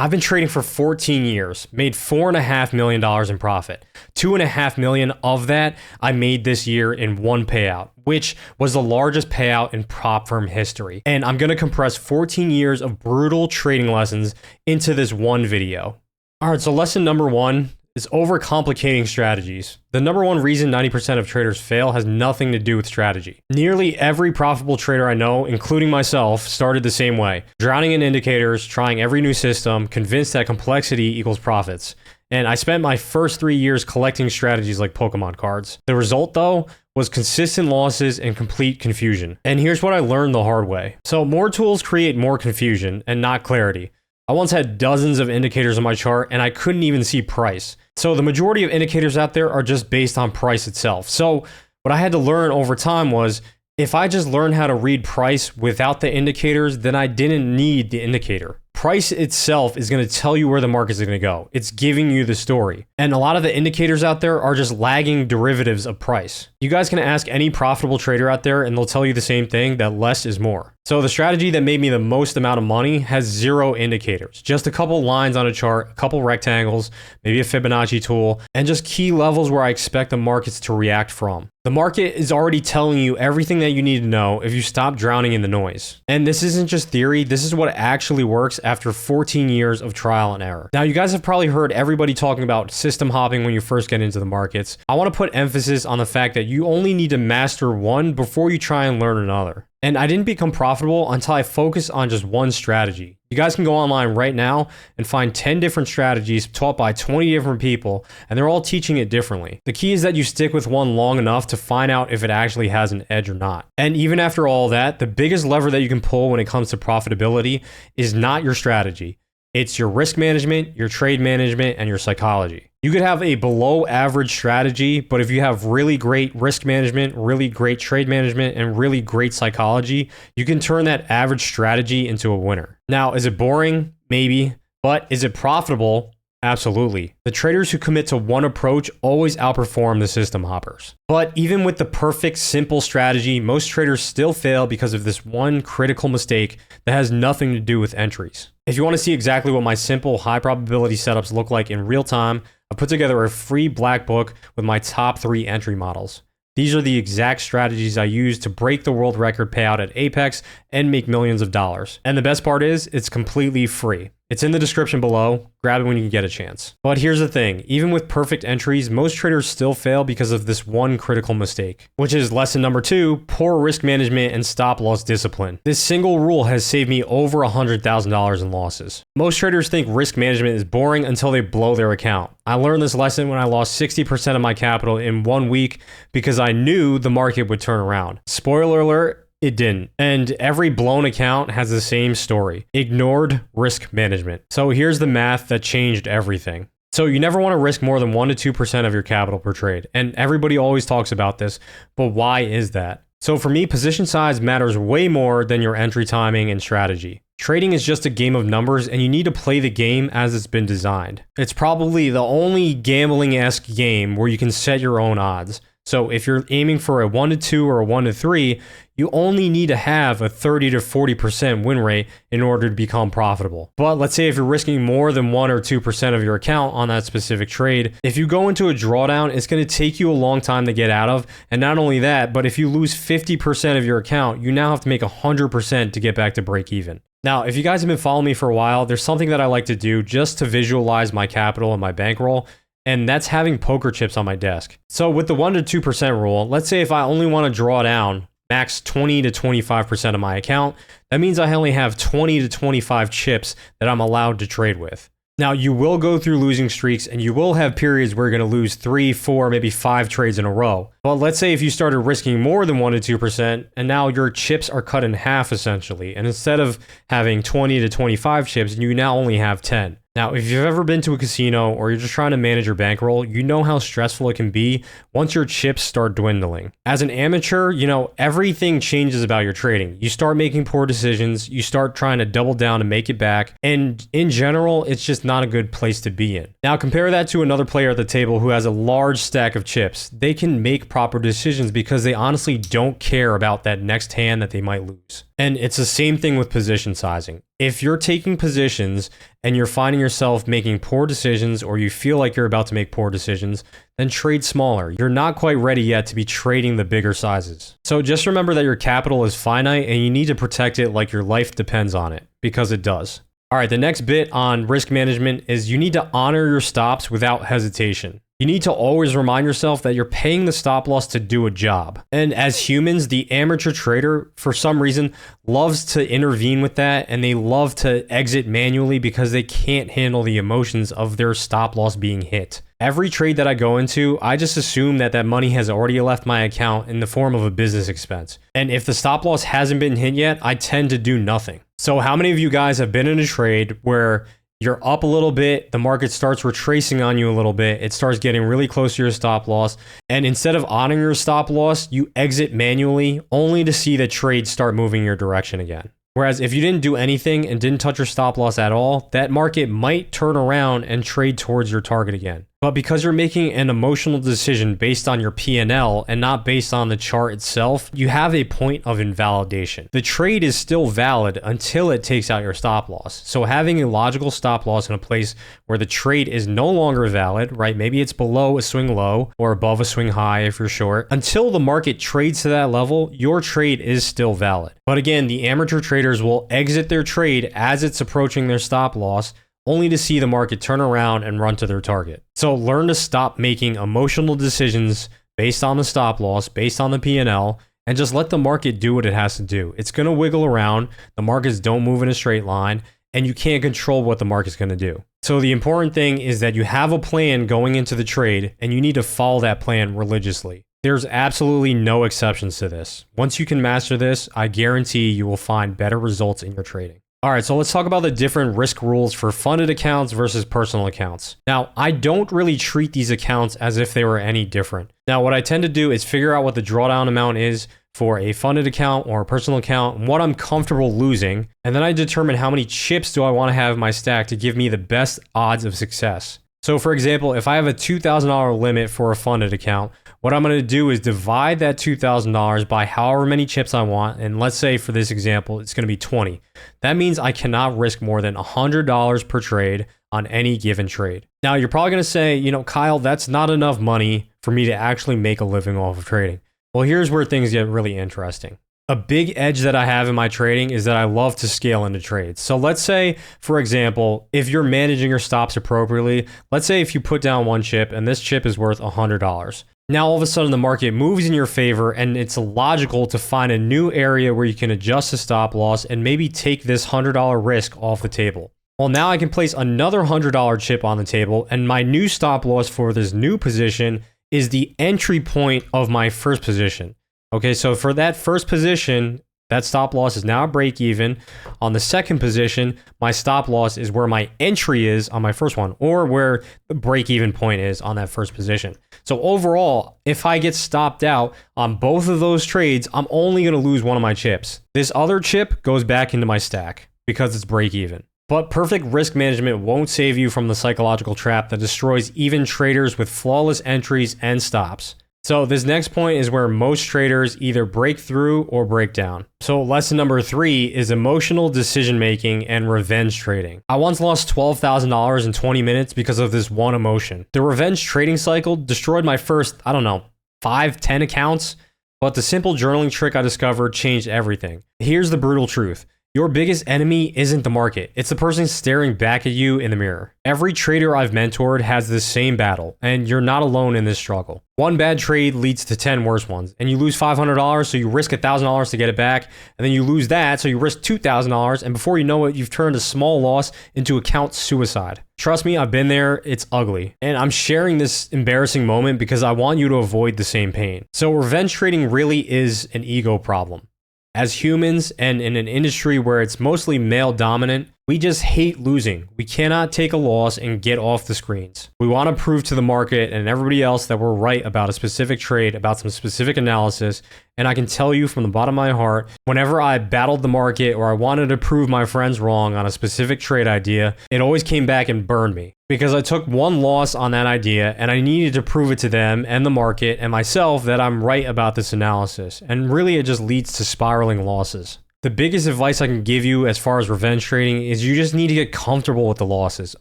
I've been trading for 14 years, made $4.5 million in profit. $2.5 million of that I made this year in one payout, which was the largest payout in prop firm history. And I'm gonna compress 14 years of brutal trading lessons into this one video. All right, so lesson number one is overcomplicating strategies. The number one reason 90% of traders fail has nothing to do with strategy. Nearly every profitable trader I know, including myself, started the same way. Drowning in indicators, trying every new system, convinced that complexity equals profits. And I spent my first 3 years collecting strategies like Pokemon cards. The result, though, was consistent losses and complete confusion. And here's what I learned the hard way. So more tools create more confusion and not clarity. I once had dozens of indicators on my chart and I couldn't even see price. So the majority of indicators out there are just based on price itself. So what I had to learn over time was if I just learned how to read price without the indicators, then I didn't need the indicator. Price itself is going to tell you where the market's going to go. It's giving you the story. And a lot of the indicators out there are just lagging derivatives of price. You guys can ask any profitable trader out there and they'll tell you the same thing, that less is more. So the strategy that made me the most amount of money has 0 indicators, just a couple lines on a chart, a couple rectangles, maybe a Fibonacci tool, and just key levels where I expect the markets to react from. The market is already telling you everything that you need to know if you stop drowning in the noise. And this isn't just theory, this is what actually works after 14 years of trial and error. Now, you guys have probably heard everybody talking about system hopping when you first get into the markets. I want to put emphasis on the fact that you only need to master one before you try and learn another. And I didn't become profitable until I focused on just one strategy. You guys can go online right now and find 10 different strategies taught by 20 different people, and they're all teaching it differently. The key is that you stick with one long enough to find out if it actually has an edge or not. And even after all that, the biggest lever that you can pull when it comes to profitability is not your strategy. It's your risk management, your trade management, and your psychology. You could have a below average strategy, but if you have really great risk management, really great trade management, and really great psychology, you can turn that average strategy into a winner. Now, is it boring? Maybe. But is it profitable? Absolutely. The traders who commit to one approach always outperform the system hoppers. But even with the perfect, simple strategy, most traders still fail because of this one critical mistake that has nothing to do with entries. If you want to see exactly what my simple, high probability setups look like in real time, I put together a free black book with my top 3 entry models. These are the exact strategies I use to break the world record payout at Apex and make millions of dollars. And the best part is, it's completely free. It's in the description below. Grab it when you get a chance. But here's the thing, even with perfect entries, most traders still fail because of this one critical mistake, which is lesson number 2, poor risk management and stop loss discipline. This single rule has saved me over $100,000 in losses. Most traders think risk management is boring until they blow their account. I learned this lesson when I lost 60% of my capital in 1 week because I knew the market would turn around. Spoiler alert, it didn't. And every blown account has the same story. Ignored risk management. So here's the math that changed everything. So you never want to risk more than 1 to 2% of your capital per trade. And everybody always talks about this, but why is that? So for me, position size matters way more than your entry timing and strategy. Trading is just a game of numbers and you need to play the game as it's been designed. It's probably the only gambling-esque game where you can set your own odds. So if you're aiming for a 1 to 2 or a 1 to 3, you only need to have a 30 to 40% win rate in order to become profitable. But let's say if you're risking more than 1 or 2% of your account on that specific trade, if you go into a drawdown, it's going to take you a long time to get out of. And not only that, but if you lose 50% of your account, you now have to make 100% to get back to break even. Now, if you guys have been following me for a while, there's something that I like to do just to visualize my capital and my bankroll. And that's having poker chips on my desk. So with the 1 to 2% rule, let's say if I only want to draw down max 20 to 25% of my account, that means I only have 20 to 25 chips that I'm allowed to trade with. Now, you will go through losing streaks and you will have periods where you're going to lose 3, 4, maybe 5 trades in a row. But let's say if you started risking more than 1 to 2% and now your chips are cut in half essentially. And instead of having 20 to 25 chips, you now only have 10. Now, if you've ever been to a casino or you're just trying to manage your bankroll, you know how stressful it can be once your chips start dwindling. As an amateur, everything changes about your trading. You start making poor decisions, you start trying to double down to make it back, and in general, it's just not a good place to be in. Now, compare that to another player at the table who has a large stack of chips. They can make proper decisions because they honestly don't care about that next hand that they might lose. And it's the same thing with position sizing. If you're taking positions and you're finding yourself making poor decisions, or you feel like you're about to make poor decisions, then trade smaller. You're not quite ready yet to be trading the bigger sizes. So just remember that your capital is finite and you need to protect it like your life depends on it, because it does. All right, the next bit on risk management is you need to honor your stops without hesitation. You need to always remind yourself that you're paying the stop loss to do a job. And as humans, the amateur trader, for some reason, loves to intervene with that, and they love to exit manually because they can't handle the emotions of their stop loss being hit. Every trade that I go into, I just assume that that money has already left my account in the form of a business expense. And if the stop loss hasn't been hit yet, I tend to do nothing. So how many of you guys have been in a trade where you're up a little bit, the market starts retracing on you a little bit, it starts getting really close to your stop loss, and instead of honoring your stop loss, you exit manually only to see the trade start moving your direction again? Whereas if you didn't do anything and didn't touch your stop loss at all, that market might turn around and trade towards your target again. But because you're making an emotional decision based on your P&L and not based on the chart itself, you have a point of invalidation. The trade is still valid until it takes out your stop loss. So having a logical stop loss in a place where the trade is no longer valid, right? Maybe it's below a swing low or above a swing high if you're short. Until the market trades to that level, your trade is still valid. But again, the amateur traders will exit their trade as it's approaching their stop loss, only to see the market turn around and run to their target. So learn to stop making emotional decisions based on the stop loss, based on the P&L, and just let the market do what it has to do. It's going to wiggle around. The markets don't move in a straight line, and you can't control what the market's going to do. So the important thing is that you have a plan going into the trade, and you need to follow that plan religiously. There's absolutely no exceptions to this. Once you can master this, I guarantee you will find better results in your trading. All right, so let's talk about the different risk rules for funded accounts versus personal accounts. Now, I don't really treat these accounts as if they were any different. Now, what I tend to do is figure out what the drawdown amount is for a funded account or a personal account and what I'm comfortable losing, and then I determine how many chips do I want to have in my stack to give me the best odds of success. So for example, if I have a $2,000 limit for a funded account, what I'm going to do is divide that $2,000 by however many chips I want. And let's say for this example, it's going to be 20. That means I cannot risk more than $100 per trade on any given trade. Now you're probably going to say, Kyle, that's not enough money for me to actually make a living off of trading. Well, here's where things get really interesting. A big edge that I have in my trading is that I love to scale into trades. So let's say, for example, if you're managing your stops appropriately, let's say if you put down one chip and this chip is worth $100. Now all of a sudden the market moves in your favor and it's logical to find a new area where you can adjust the stop loss and maybe take this $100 risk off the table. Well, now I can place another $100 chip on the table, and my new stop loss for this new position is the entry point of my first position. Okay, so for that first position, that stop loss is now a break even. On the second position, my stop loss is where my entry is on my first one, or where the break even point is on that first position. So overall, if I get stopped out on both of those trades, I'm only going to lose one of my chips. This other chip goes back into my stack because it's break even. But perfect risk management won't save you from the psychological trap that destroys even traders with flawless entries and stops. So this next point is where most traders either break through or break down. So lesson number 3 is emotional decision making and revenge trading. I once lost $12,000 in 20 minutes because of this one emotion. The revenge trading cycle destroyed my first, 5-10 accounts, but the simple journaling trick I discovered changed everything. Here's the brutal truth. Your biggest enemy isn't the market. It's the person staring back at you in the mirror. Every trader I've mentored has this same battle, and you're not alone in this struggle. One bad trade leads to 10 worse ones, and you lose $500, so you risk $1,000 to get it back, and then you lose that, so you risk $2,000, and before you know it, you've turned a small loss into account suicide. Trust me, I've been there, it's ugly. And I'm sharing this embarrassing moment because I want you to avoid the same pain. So revenge trading really is an ego problem. As humans, and in an industry where it's mostly male dominant, we just hate losing. We cannot take a loss and get off the screens. We want to prove to the market and everybody else that we're right about a specific trade, about some specific analysis. And I can tell you from the bottom of my heart, whenever I battled the market or I wanted to prove my friends wrong on a specific trade idea, it always came back and burned me. Because I took one loss on that idea and I needed to prove it to them and the market and myself that I'm right about this analysis. And really it just leads to spiraling losses. The biggest advice I can give you as far as revenge trading is you just need to get comfortable with the losses.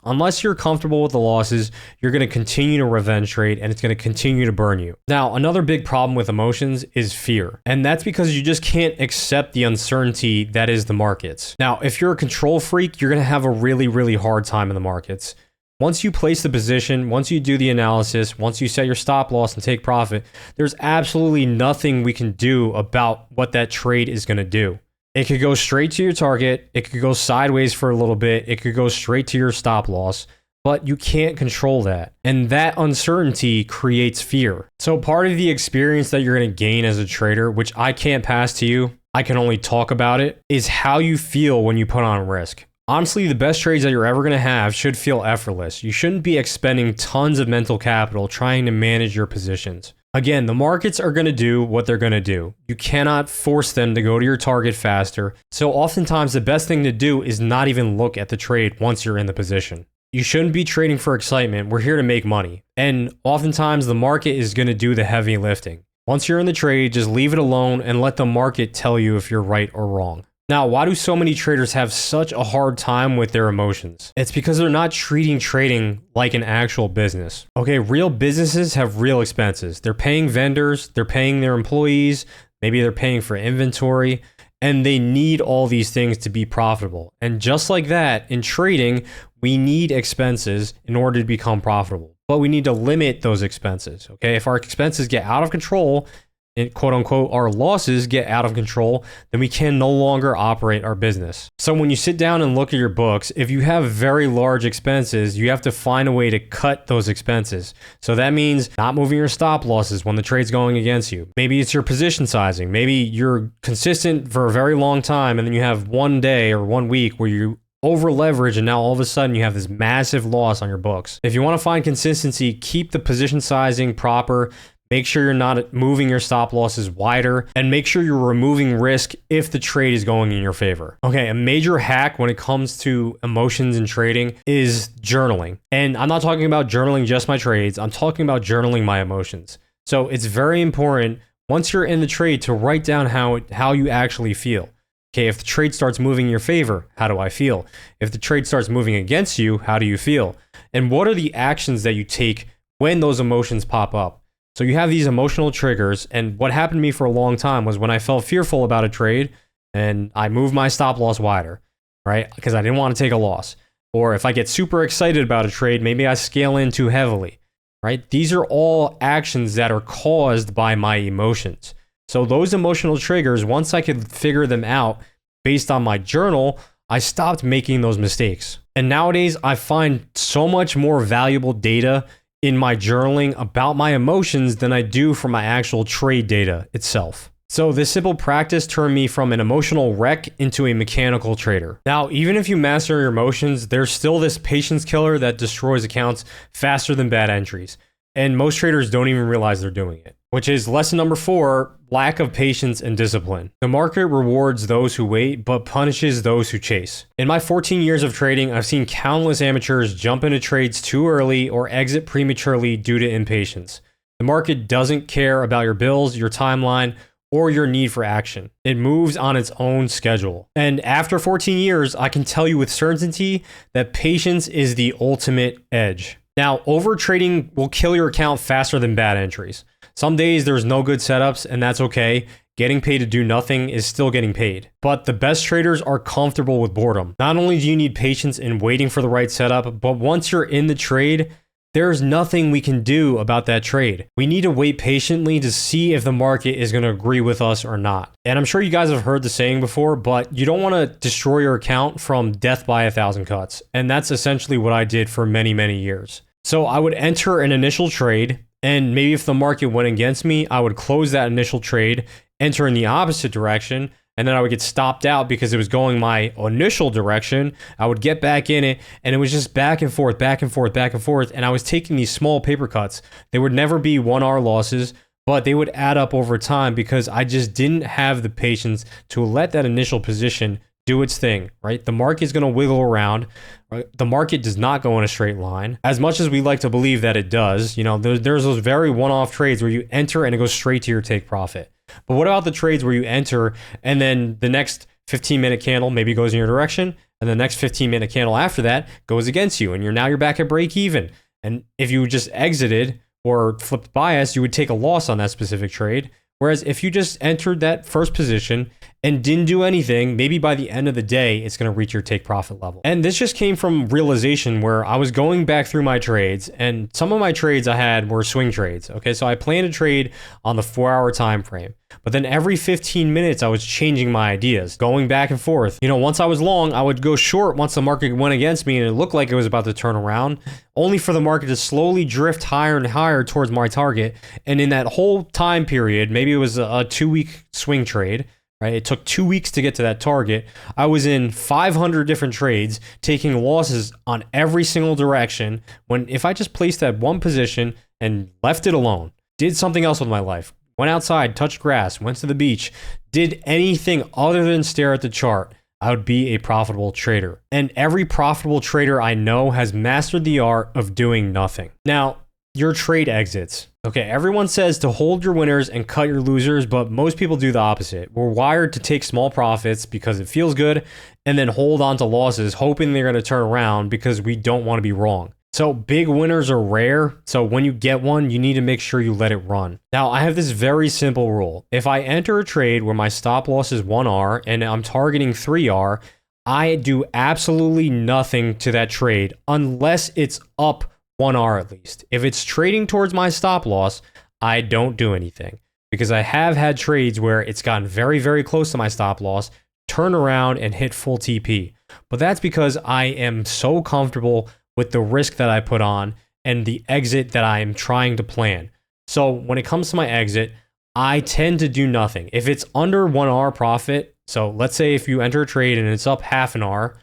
Unless you're comfortable with the losses, you're going to continue to revenge trade and it's going to continue to burn you. Now, another big problem with emotions is fear. And that's because you just can't accept the uncertainty that is the markets. Now, if you're a control freak, you're going to have a really, really hard time in the markets. Once you place the position, once you do the analysis, once you set your stop loss and take profit, there's absolutely nothing we can do about what that trade is going to do. It could go straight to your target. It could go sideways for a little bit. It could go straight to your stop loss, but you can't control that. And that uncertainty creates fear. So part of the experience that you're going to gain as a trader, which I can't pass to you, I can only talk about it, is how you feel when you put on risk. Honestly, the best trades that you're ever going to have should feel effortless. You shouldn't be expending tons of mental capital trying to manage your positions. Again, the markets are going to do what they're going to do. You cannot force them to go to your target faster. So oftentimes the best thing to do is not even look at the trade once you're in the position. You shouldn't be trading for excitement. We're here to make money. And oftentimes the market is going to do the heavy lifting. Once you're in the trade, just leave it alone and let the market tell you if you're right or wrong. Now, why do so many traders have such a hard time with their emotions? It's because they're not treating trading like an actual business. Okay, real businesses have real expenses. They're paying vendors, they're paying their employees, maybe they're paying for inventory, and they need all these things to be profitable. And just like that, in trading, we need expenses in order to become profitable. But we need to limit those expenses, okay? If our expenses get out of control, and quote unquote, our losses get out of control, then we can no longer operate our business. So when you sit down and look at your books, if you have very large expenses, you have to find a way to cut those expenses. So that means not moving your stop losses when the trade's going against you. Maybe it's your position sizing. Maybe you're consistent for a very long time and then you have one day or 1 week where you over leverage and now all of a sudden you have this massive loss on your books. If you want to find consistency, keep the position sizing proper. Make sure you're not moving your stop losses wider and make sure you're removing risk if the trade is going in your favor. Okay, a major hack when it comes to emotions and trading is journaling. And I'm not talking about journaling just my trades. I'm talking about journaling my emotions. So it's very important once you're in the trade to write down how you actually feel. Okay, if the trade starts moving in your favor, how do I feel? If the trade starts moving against you, how do you feel? And what are the actions that you take when those emotions pop up? So you have these emotional triggers, and what happened to me for a long time was when I felt fearful about a trade and I moved my stop loss wider, right? Because I didn't want to take a loss. Or if I get super excited about a trade, maybe I scale in too heavily, right? These are all actions that are caused by my emotions. So those emotional triggers, once I could figure them out based on my journal, I stopped making those mistakes. And nowadays I find so much more valuable data in my journaling about my emotions than I do from my actual trade data itself. So this simple practice turned me from an emotional wreck into a mechanical trader. Now, even if you master your emotions, there's still this patience killer that destroys accounts faster than bad entries. And most traders don't even realize they're doing it, which is lesson number 4, lack of patience and discipline. The market rewards those who wait, but punishes those who chase. In my 14 years of trading, I've seen countless amateurs jump into trades too early or exit prematurely due to impatience. The market doesn't care about your bills, your timeline, or your need for action. It moves on its own schedule. And after 14 years, I can tell you with certainty that patience is the ultimate edge. Now, over trading will kill your account faster than bad entries. Some days there's no good setups, and that's okay. Getting paid to do nothing is still getting paid. But the best traders are comfortable with boredom. Not only do you need patience in waiting for the right setup, but once you're in the trade, there's nothing we can do about that trade. We need to wait patiently to see if the market is going to agree with us or not. And I'm sure you guys have heard the saying before, but you don't want to destroy your account from death by 1,000 cuts. And that's essentially what I did for many, many years. So I would enter an initial trade, and maybe if the market went against me, I would close that initial trade, enter in the opposite direction, and then I would get stopped out because it was going my initial direction. I would get back in it, and it was just back and forth, back and forth, back and forth, and I was taking these small paper cuts. They would never be 1R losses, but they would add up over time because I just didn't have the patience to let that initial position do its thing, right? The market is going to wiggle around. Right? The market does not go in a straight line. As much as we like to believe that it does, you know, there's those very one-off trades where you enter and it goes straight to your take profit. But what about the trades where you enter and then the next 15-minute candle maybe goes in your direction, and the next 15-minute candle after that goes against you, and you're back at break even. And if you just exited or flipped bias, you would take a loss on that specific trade. Whereas if you just entered that first position and didn't do anything, maybe by the end of the day, it's going to reach your take profit level. And this just came from realization where I was going back through my trades, and some of my trades I had were swing trades. Okay, so I planned a trade on the 4-hour time frame, but then every 15 minutes I was changing my ideas, going back and forth. Once I was long, I would go short once the market went against me and it looked like it was about to turn around, only for the market to slowly drift higher and higher towards my target. And in that whole time period, maybe it was a 2-week swing trade, right? It took 2 weeks to get to that target. I was in 500 different trades, taking losses on every single direction, when if I just placed that one position and left it alone, did something else with my life, went outside, touched grass, went to the beach, did anything other than stare at the chart, I would be a profitable trader. And every profitable trader I know has mastered the art of doing nothing. Now, your trade exits. Okay, everyone says to hold your winners and cut your losers, but most people do the opposite. We're wired to take small profits because it feels good and then hold on to losses, hoping they're going to turn around because we don't want to be wrong. So big winners are rare. So when you get one, you need to make sure you let it run. Now, I have this very simple rule. If I enter a trade where my stop loss is 1R and I'm targeting 3R, I do absolutely nothing to that trade unless it's up 1R at least. If it's trading towards my stop loss, I don't do anything, because I have had trades where it's gotten very, very close to my stop loss, turn around and hit full TP. But that's because I am so comfortable with the risk that I put on and the exit that I am trying to plan. So when it comes to my exit, I tend to do nothing. If it's under 1R profit, so let's say if you enter a trade and it's up half an R,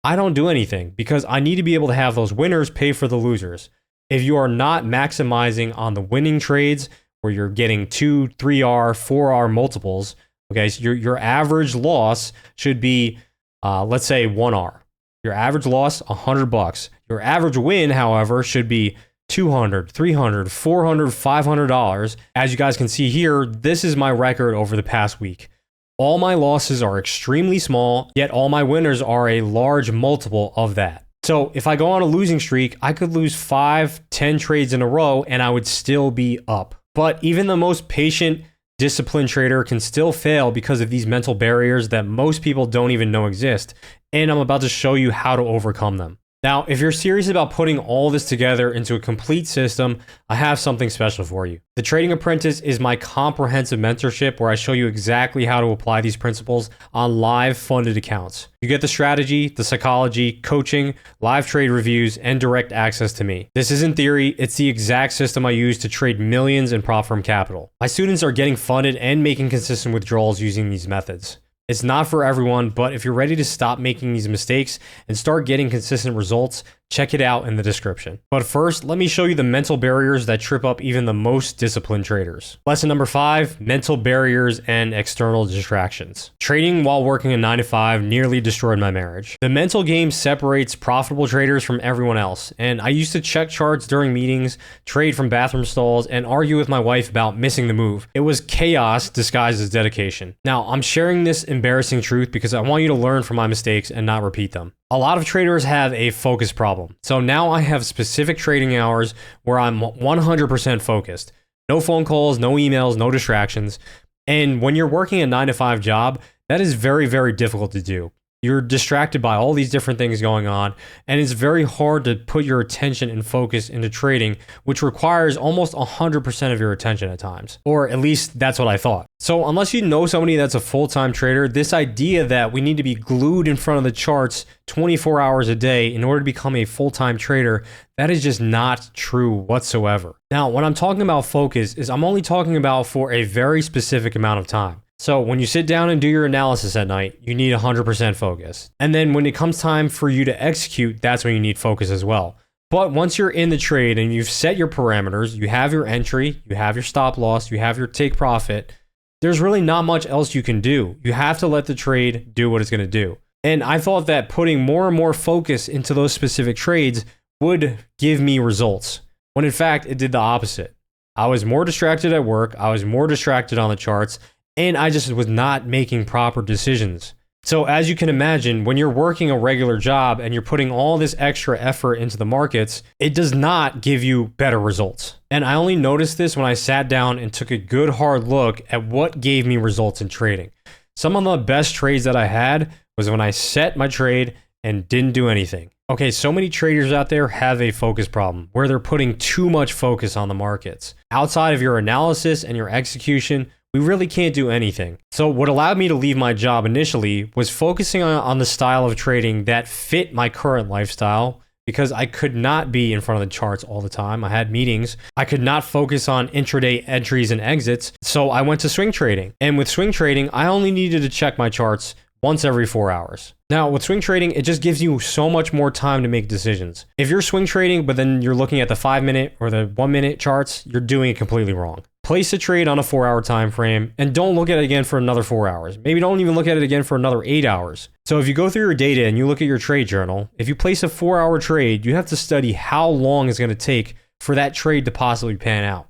I don't do anything because I need to be able to have those winners pay for the losers. If you are not maximizing on the winning trades where you're getting 2, 3R, 4R multiples, okay, so your average loss should be, let's say 1R. Your average loss, $100. Your average win, however, should be $200, $300, $400, $500. As you guys can see here, this is my record over the past week. All my losses are extremely small, yet all my winners are a large multiple of that. So if I go on a losing streak, I could lose 5, 10 trades in a row and I would still be up. But even the most patient, disciplined trader can still fail because of these mental barriers that most people don't even know exist. And I'm about to show you how to overcome them. Now, if you're serious about putting all this together into a complete system, I have something special for you. The Trading Apprentice is my comprehensive mentorship where I show you exactly how to apply these principles on live funded accounts. You get the strategy, the psychology, coaching, live trade reviews, and direct access to me. This isn't theory, it's the exact system I use to trade millions in prop firm capital. My students are getting funded and making consistent withdrawals using these methods. It's not for everyone, but if you're ready to stop making these mistakes and start getting consistent results, check it out in the description. But first, let me show you the mental barriers that trip up even the most disciplined traders. Lesson number 5, mental barriers and external distractions. Trading while working a 9-to-5 nearly destroyed my marriage. The mental game separates profitable traders from everyone else, and I used to check charts during meetings, trade from bathroom stalls, and argue with my wife about missing the move. It was chaos disguised as dedication. Now, I'm sharing this embarrassing truth because I want you to learn from my mistakes and not repeat them. A lot of traders have a focus problem. So now I have specific trading hours where I'm 100% focused. No phone calls, no emails, no distractions. And when you're working a 9-to-5 job, that is very, very difficult to do. You're distracted by all these different things going on, and it's very hard to put your attention and focus into trading, which requires almost 100% of your attention at times. Or at least that's what I thought. So unless you know somebody that's a full-time trader, this idea that we need to be glued in front of the charts 24 hours a day in order to become a full-time trader, that is just not true whatsoever. Now, when I'm talking about focus, is I'm only talking about for a very specific amount of time. So when you sit down and do your analysis at night, you need 100% focus. And then when it comes time for you to execute, that's when you need focus as well. But once you're in the trade and you've set your parameters, you have your entry, you have your stop loss, you have your take profit, there's really not much else you can do. You have to let the trade do what it's going to do. And I thought that putting more and more focus into those specific trades would give me results, when in fact it did the opposite. I was more distracted at work, I was more distracted on the charts, and I just was not making proper decisions. So as you can imagine, when you're working a regular job and you're putting all this extra effort into the markets, it does not give you better results. And I only noticed this when I sat down and took a good hard look at what gave me results in trading. Some of the best trades that I had was when I set my trade and didn't do anything. Okay, so many traders out there have a focus problem where they're putting too much focus on the markets. Outside of your analysis and your execution, we really can't do anything. So what allowed me to leave my job initially was focusing on the style of trading that fit my current lifestyle, because I could not be in front of the charts all the time. I had meetings. I could not focus on intraday entries and exits. So I went to swing trading. And with swing trading, I only needed to check my charts once every 4 hours. Now, with swing trading, it just gives you so much more time to make decisions. If you're swing trading, but then you're looking at the 5-minute or the 1-minute charts, you're doing it completely wrong. Place a trade on a 4-hour time frame and don't look at it again for another 4 hours. Maybe don't even look at it again for another 8 hours. So if you go through your data and you look at your trade journal, if you place a 4-hour trade, you have to study how long it's going to take for that trade to possibly pan out.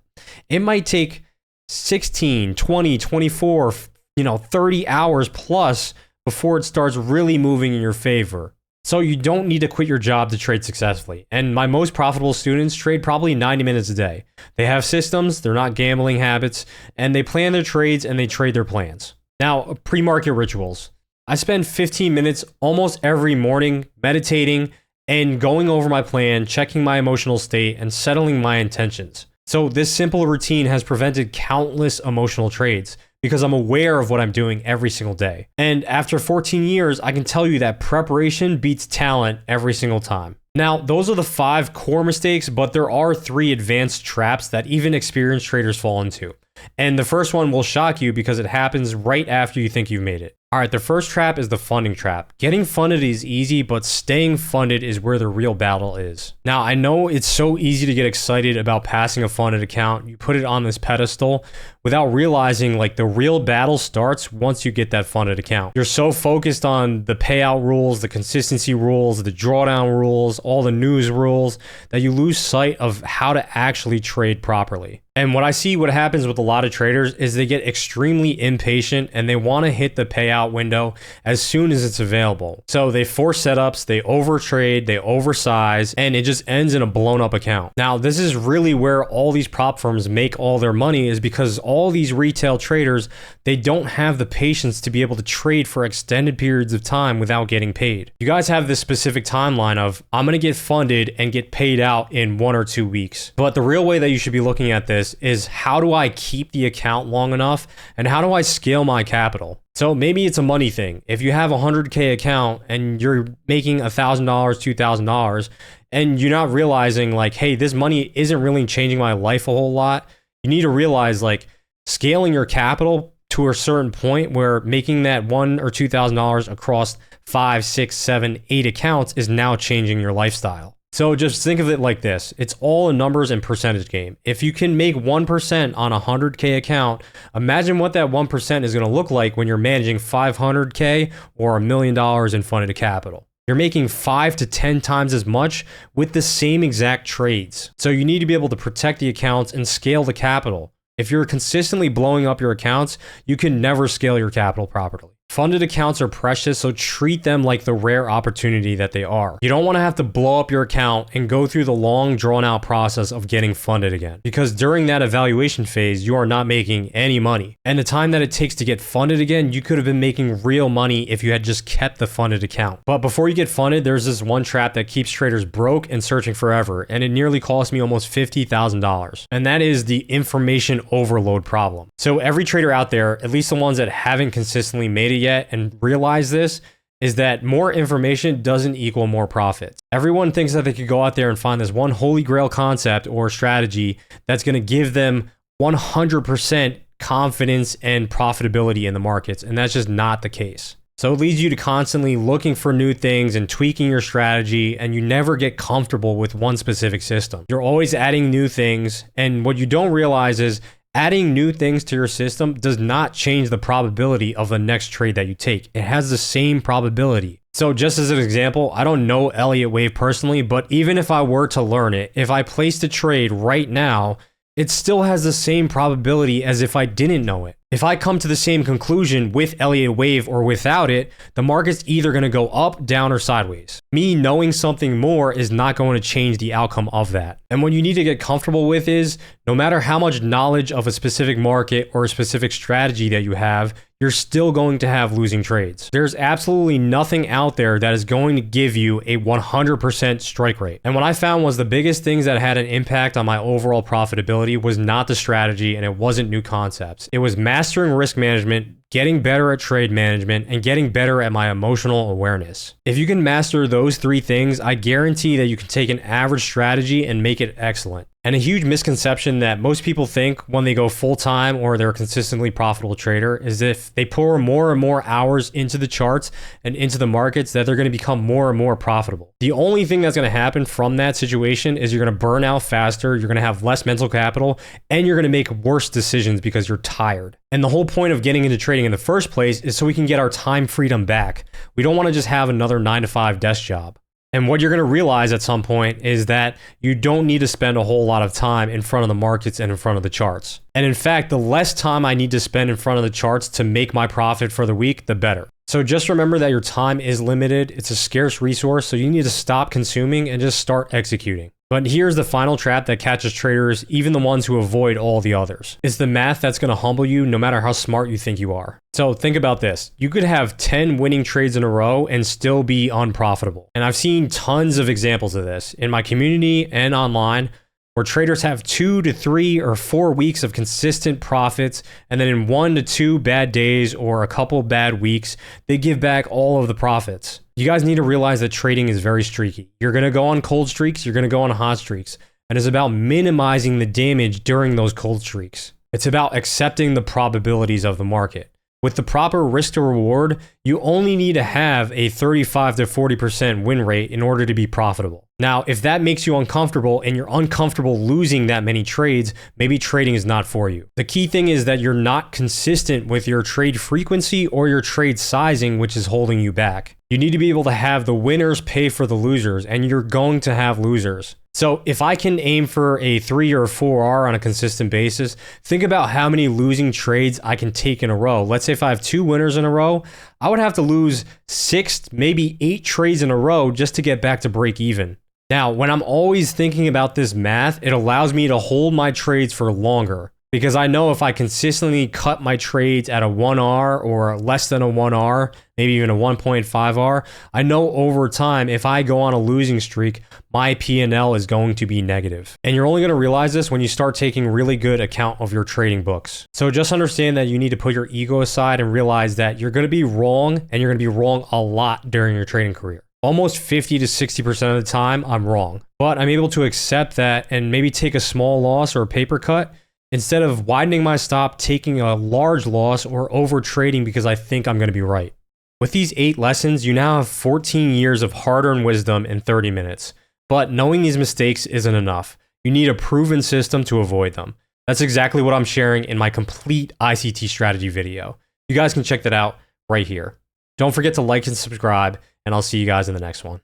It might take 16, 20, 24, 30 hours plus before it starts really moving in your favor. So you don't need to quit your job to trade successfully. And my most profitable students trade probably 90 minutes a day. They have systems, they're not gambling habits, and they plan their trades and they trade their plans. Now, pre-market rituals. I spend 15 minutes almost every morning meditating and going over my plan, checking my emotional state, and settling my intentions. So this simple routine has prevented countless emotional trades, because I'm aware of what I'm doing every single day. And after 14 years, I can tell you that preparation beats talent every single time. Now, those are the 5 core mistakes, but there are 3 advanced traps that even experienced traders fall into. And the first one will shock you because it happens right after you think you've made it. All right, the first trap is the funding trap. Getting funded is easy, but staying funded is where the real battle is. Now, I know it's so easy to get excited about passing a funded account. You put it on this pedestal without realizing like the real battle starts once you get that funded account. You're so focused on the payout rules, the consistency rules, the drawdown rules, all the news rules, that you lose sight of how to actually trade properly. And what happens with a lot of traders is they get extremely impatient and they want to hit the payout window as soon as it's available. So they force setups, they overtrade, they oversize, and it just ends in a blown up account. Now, this is really where all these prop firms make all their money, is because all these retail traders, they don't have the patience to be able to trade for extended periods of time without getting paid. You guys have this specific timeline of, I'm going to get funded and get paid out in 1 or 2 weeks. But the real way that you should be looking at this is, how do I keep the account long enough and how do I scale my capital? So maybe it's a money thing. If you have a 100K account and you're making $1,000, $2,000, and you're not realizing like, hey, this money isn't really changing my life a whole lot, you need to realize like scaling your capital to a certain point where making that $1,000 or $2,000 across 5, 6, 7, 8 accounts is now changing your lifestyle. So just think of it like this. It's all a numbers and percentage game. If you can make 1% on a 100K account, imagine what that 1% is going to look like when you're managing 500K or $1 million in funded capital. You're making 5 to 10 times as much with the same exact trades. So you need to be able to protect the accounts and scale the capital. If you're consistently blowing up your accounts, you can never scale your capital properly. Funded accounts are precious, so treat them like the rare opportunity that they are. You don't want to have to blow up your account and go through the long, drawn-out process of getting funded again, because during that evaluation phase, you are not making any money. And the time that it takes to get funded again, you could have been making real money if you had just kept the funded account. But before you get funded, there's this one trap that keeps traders broke and searching forever, and it nearly cost me almost $50,000. And that is the information overload problem. So every trader out there, at least the ones that haven't consistently made it yet and realize this, is that more information doesn't equal more profits. Everyone thinks that they could go out there and find this one holy grail concept or strategy that's going to give them 100% confidence and profitability in the markets, and that's just not the case. So it leads you to constantly looking for new things and tweaking your strategy, and you never get comfortable with one specific system. You're always adding new things, and what you don't realize is adding new things to your system does not change the probability of the next trade that you take. It has the same probability. So just as an example, I don't know Elliott Wave personally, but even if I were to learn it, if I placed a trade right now, it still has the same probability as if I didn't know it. If I come to the same conclusion with Elliott Wave or without it, the market's either going to go up, down, or sideways. Me knowing something more is not going to change the outcome of that. And what you need to get comfortable with is, no matter how much knowledge of a specific market or a specific strategy that you have, you're still going to have losing trades. There's absolutely nothing out there that is going to give you a 100% strike rate. And what I found was the biggest things that had an impact on my overall profitability was not the strategy and it wasn't new concepts. It was mastering risk management, getting better at trade management, and getting better at my emotional awareness. If you can master those 3 things, I guarantee that you can take an average strategy and make it excellent. And a huge misconception that most people think when they go full-time or they're a consistently profitable trader is if they pour more and more hours into the charts and into the markets that they're going to become more and more profitable. The only thing that's going to happen from that situation is you're going to burn out faster, you're going to have less mental capital, and you're going to make worse decisions because you're tired. And the whole point of getting into trading in the first place is so we can get our time freedom back. We don't want to just have another 9-to-5 desk job. And what you're going to realize at some point is that you don't need to spend a whole lot of time in front of the markets and in front of the charts. And in fact, the less time I need to spend in front of the charts to make my profit for the week, the better. So just remember that your time is limited. It's a scarce resource, so you need to stop consuming and just start executing. But here's the final trap that catches traders, even the ones who avoid all the others. It's the math that's going to humble you no matter how smart you think you are. So think about this. You could have 10 winning trades in a row and still be unprofitable. And I've seen tons of examples of this in my community and online, where traders have 2 to 3 or 4 weeks of consistent profits, and then in 1 to 2 bad days or a couple bad weeks, they give back all of the profits. You guys need to realize that trading is very streaky. You're going to go on cold streaks, you're going to go on hot streaks, and it's about minimizing the damage during those cold streaks. It's about accepting the probabilities of the market. With the proper risk to reward, you only need to have a 35 to 40% win rate in order to be profitable. Now, if that makes you uncomfortable and you're uncomfortable losing that many trades, maybe trading is not for you. The key thing is that you're not consistent with your trade frequency or your trade sizing, which is holding you back. You need to be able to have the winners pay for the losers, and you're going to have losers. So if I can aim for a 3 or 4R on a consistent basis, think about how many losing trades I can take in a row. Let's say if I have 2 winners in a row, I would have to lose 6, maybe 8 trades in a row just to get back to break even. Now, when I'm always thinking about this math, it allows me to hold my trades for longer. Because I know if I consistently cut my trades at a 1R or less than a 1R, maybe even a 1.5R, I know over time, if I go on a losing streak, my P&L is going to be negative. And you're only going to realize this when you start taking really good account of your trading books. So just understand that you need to put your ego aside and realize that you're going to be wrong, and you're going to be wrong a lot during your trading career. Almost 50 to 60% of the time, I'm wrong. But I'm able to accept that and maybe take a small loss or a paper cut, instead of widening my stop, taking a large loss, or over trading because I think I'm going to be right. With these 8 lessons, you now have 14 years of hard-earned wisdom in 30 minutes. But knowing these mistakes isn't enough. You need a proven system to avoid them. That's exactly what I'm sharing in my complete ICT strategy video. You guys can check that out right here. Don't forget to like and subscribe, and I'll see you guys in the next one.